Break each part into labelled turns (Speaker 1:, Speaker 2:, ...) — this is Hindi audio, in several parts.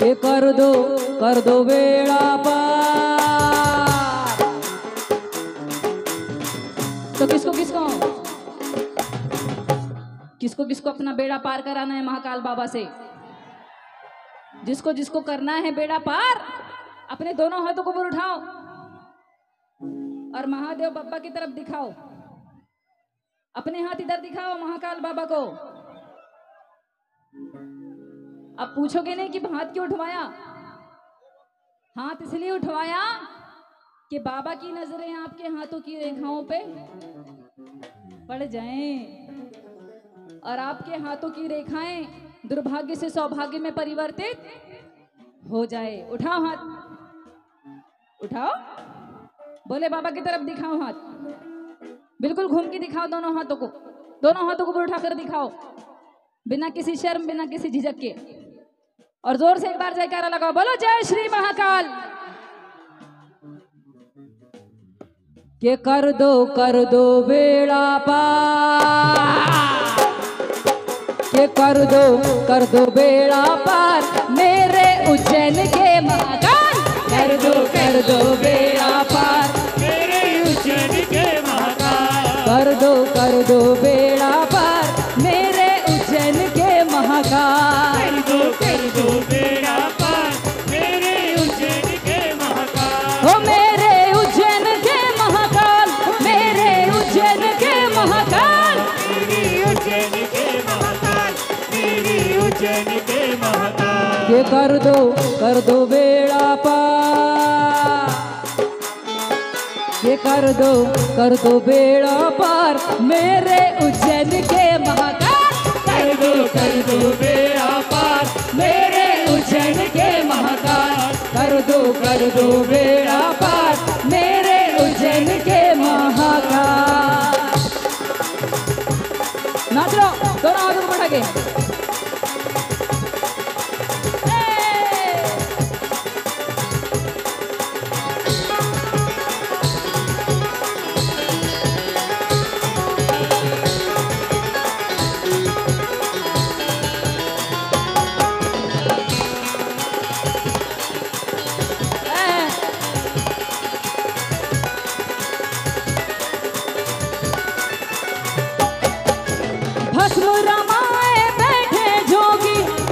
Speaker 1: ये कर दो बेड़ा पार। तो किसको किसको अपना बेड़ा पार कराना है महाकाल बाबा से? जिसको जिसको करना है बेड़ा पार, अपने दोनों हाथों को ऊपर उठाओ और महादेव बाबा की तरफ दिखाओ। अपने हाथ इधर दिखाओ महाकाल बाबा को। अब पूछोगे नहीं कि हाथ क्यों उठवाया? हाथ इसलिए उठवाया कि बाबा की नजरें आपके हाथों की रेखाओं पे पड़ जाएं और आपके हाथों की रेखाएं दुर्भाग्य से सौभाग्य में परिवर्तित हो जाए। उठाओ हाथ, उठाओ, बोले बाबा की तरफ दिखाओ हाथ, बिल्कुल घूम के दिखाओ दोनों हाथों को ऊपर उठाकर दिखाओ, बिना किसी शर्म, बिना किसी झिझक के। और जोर से एक बार जयकारा लगाओ, बोलो जय श्री महाकाल। के कर दो बेड़ा पार, के कर दो बेड़ा पार मेरे उज्जैन के महाकाल। कर दो बेड़ा पार
Speaker 2: मेरे उज्जैन के महाकाल।
Speaker 1: कर दो बेड़ा पार मेरे उज्जैन के महाकाल।
Speaker 2: कर दो बेड़ा पार मेरे उज्जैन के महाकाल।
Speaker 1: ओ मेरे उज्जैन के महाकाल, मेरे उज्जैन के महाकाल,
Speaker 2: मेरी उज्जैन के महाकाल, मेरी उज्जैन के महाकाल।
Speaker 1: ये कर दो बेड़ा पार, ये कर दो बेड़ा पार मेरे उज्जैन के महाकाल।
Speaker 2: कर दो बेड़ा पार मेरे उज्जैन के महाकाल।
Speaker 1: कर दो बेड़ा पार मेरे उज्जैन के महाकाल। नाच लो दोनों हाथों को बढ़ा के।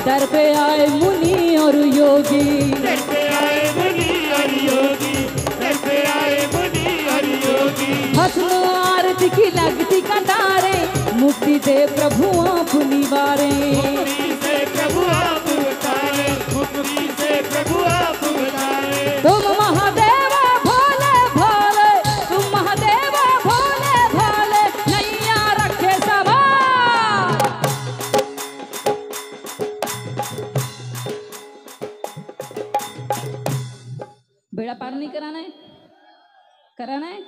Speaker 1: दर पे आए मुनि और योगी,
Speaker 2: दर पे आए मुनि और योगी, दर पे आए मुनि और योगी।
Speaker 1: भस्म आरती की लगती कतारे, मुक्ति दे प्रभु आप निवारे।
Speaker 2: मुक्ति से प्रभु आप उतारे, मुक्ति से प्रभु आप उतारे।
Speaker 1: तुम महादेव भोले भोले, तुम महादेव भोले भोले, नैया रखे सवार। बेड़ा पार नहीं कराना है, कराना है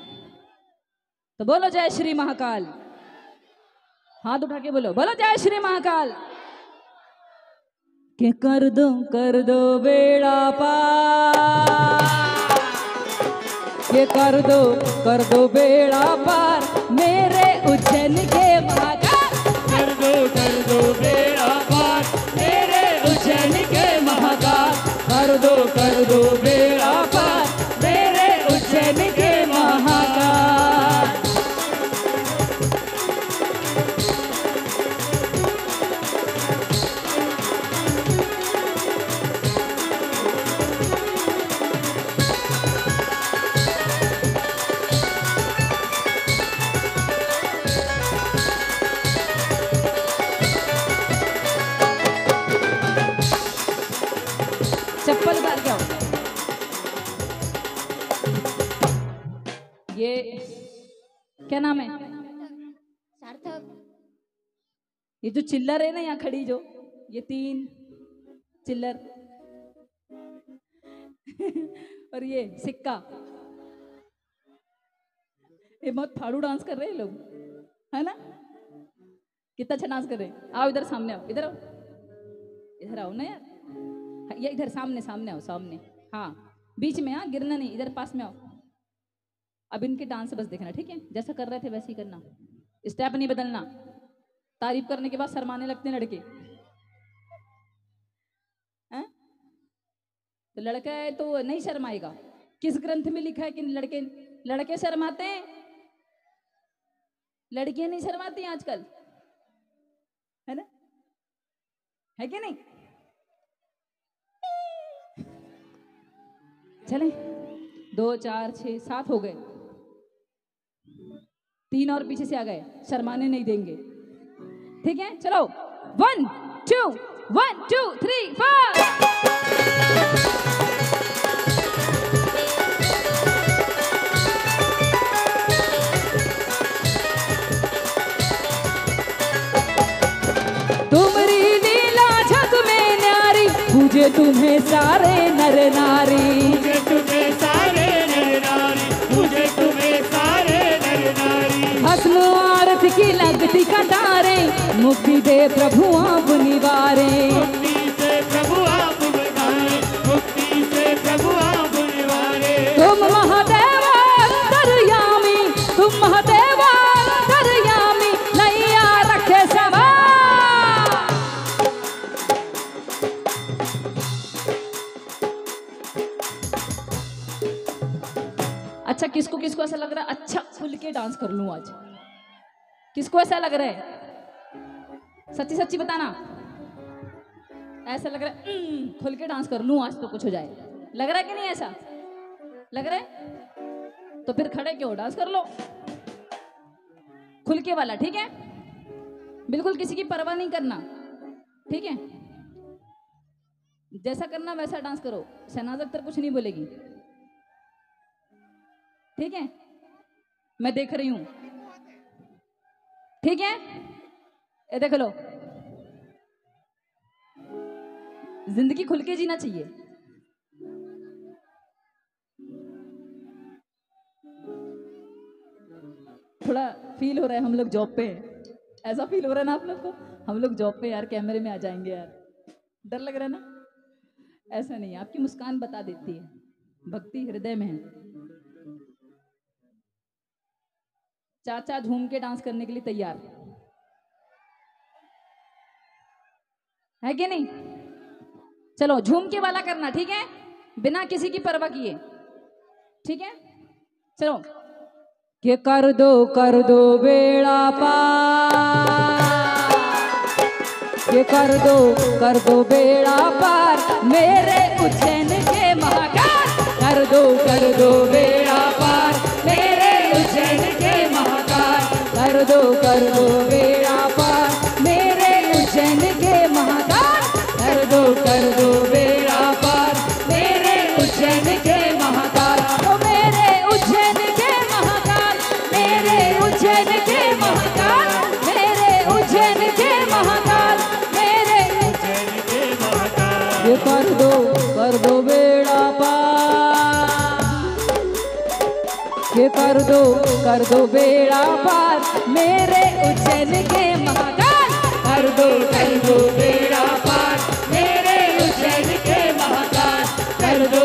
Speaker 1: तो बोलो जय श्री महाकाल। हाथ उठा के बोलो जय श्री महाकाल। के कर दो बेड़ा पार, के कर दो बेड़ा पार मेरे उज्जैन के महाकाल।
Speaker 2: कर दो बेड़ा पार मेरे उज्जैन के महाकाल।
Speaker 1: कर दो बेड़ा पार मेरे उज्जैन के महाकाल। चप्पल उतार के आओ। ये क्या नाम है?
Speaker 3: सार्थक।
Speaker 1: ये जो चिल्लर है ना यहाँ खड़ी, जो ये 3 चिल्लर और ये सिक्का, ये बहुत फाड़ू डांस कर रहे हैं लोग, है ना? कितना अच्छा डांस कर रहे हैं। आओ इधर, सामने आओ, इधर आओ, इधर आओ ना यार। ये इधर सामने आओ, सामने। हाँ बीच में, हाँ गिरना नहीं, इधर पास में आओ। अब इनके डांस बस देखना, ठीक है? जैसा कर रहे थे वैसे ही करना, स्टेप नहीं बदलना। तारीफ करने के बाद शर्माने लगते हैं लड़के, हैं? तो लड़का है तो नहीं शर्माएगा। किस ग्रंथ में लिखा है कि लड़के शर्माते हैं? लड़कियां नहीं शर्माती आजकल, है ना? है कि नहीं? चलें, 2 4 6 7 हो गए, 3 और पीछे से आ गए, शर्माने नहीं देंगे। ठीक है, चलो 1 2 1 2 3 4। तुम्हारी लीला जग में न्यारी, पूजे तुम्हें सारे नर नारी।
Speaker 2: पूजे तुम्हें सारे नर नारी, पूजे तुम्हें सारे नर नारी।
Speaker 1: भस्म आरती की लगती कटारे, मुक्ति दे प्रभु आप निवारे।
Speaker 2: मुक्ति से प्रभु आप निवारे, मुक्ति से प्रभु आप निवारे।
Speaker 1: तुम महादेवा अंतर्यामी, तुम महादेवा अंतर्यामी, नैया रखे सवार। अच्छा, किसको किसको ऐसा लग रहा है अच्छा खुल के डांस कर लूं आज? किसको ऐसा लग रहा है? सच्ची सच्ची बताना। ऐसा लग रहा है खुल के डांस कर लूं आज तो कुछ हो जाए। लग रहा है कि नहीं? ऐसा लग रहा है तो फिर खड़े क्यों, डांस कर लो खुल के वाला। ठीक है, बिल्कुल किसी की परवाह नहीं करना। ठीक है, जैसा करना वैसा डांस करो। शहनाज अख्तर कुछ नहीं बोलेगी। ठीक है, मैं देख रही हूं। ठीक है, ये देख लो, जिंदगी खुल के जीना चाहिए। थोड़ा फील हो रहा है हम लोग जॉब पे हैं, ऐसा फील हो रहा है ना आप लोग को? हम लोग जॉब पे यार कैमरे में आ जाएंगे यार, डर लग रहा है ना? ऐसा नहीं है, आपकी मुस्कान बता देती है, भक्ति हृदय में है। चाचा झूम के डांस करने के लिए तैयार है कि नहीं? चलो झूम के वाला करना। ठीक है, बिना किसी की परवाह किए। ठीक है, चलो। के कर दो बेड़ा पार, के कर दो बेड़ा पार, मेरे उज्जैन के महाकाल। कर दो बेड़ा पार, मेरे उज्जैन के महाकाल। कर दो बेड़ा पार, मेरे उज्जैन के महाकाल। कर दो बेड़ा पार, मेरे उज्जैन के महाकाल। तो मेरे उज्जैन के महाकाल, मेरे उज्जैन के महाकाल, मेरे उज्जैन के महाकाल, मेरे
Speaker 2: उज्जैन के महाकाल।
Speaker 1: ये कर दो बेड़ा पार, ये कर दो बेड़ा पार, मेरे उज्जैन के महाकाल। कर दो
Speaker 2: बेड़ा पार, मेरे उज्जैन के महाकाल। कर दो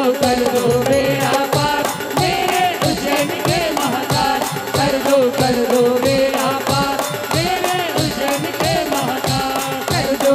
Speaker 2: बेड़ा पार, मेरे उज्जैन के महाकाल। कर दो बेड़ा पार, मेरे उज्जैन के महाकाल।
Speaker 1: कर दो